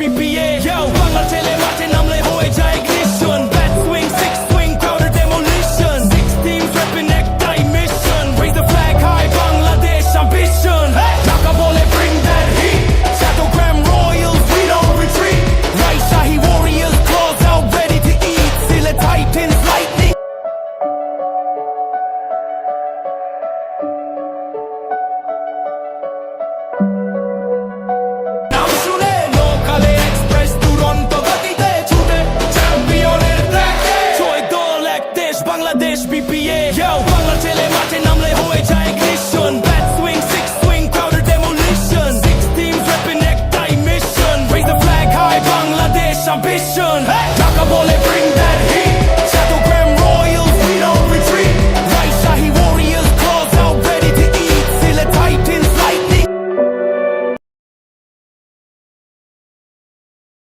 BPA Yo, Bangla ছেলে মাঠে নামলে হয়ে যায় ignition Bat swing, six swing, crowder demolition 6 teams repping একটাই mission Raise the flag high, Bangladesh ambition Dhaka bole bring that heat Chattogram Royals, we don't retreat Rajshahi warriors, claws out ready to eat Silla Titans, lightning নাম শুনে লোকালে express দুরন্ত গতিতে ছুটে চ্যাম্পিয়নের ট্র্যাকে ছয় দল এক দেশ বাংলাদেশ বিপিএ বাংলা ছেলে মাঠে নামলে হয়ে যায় ignition Bat swing, six swing, crowder demolition 6 teams repping একটাই mission Raise the flag high, Bangladesh ambition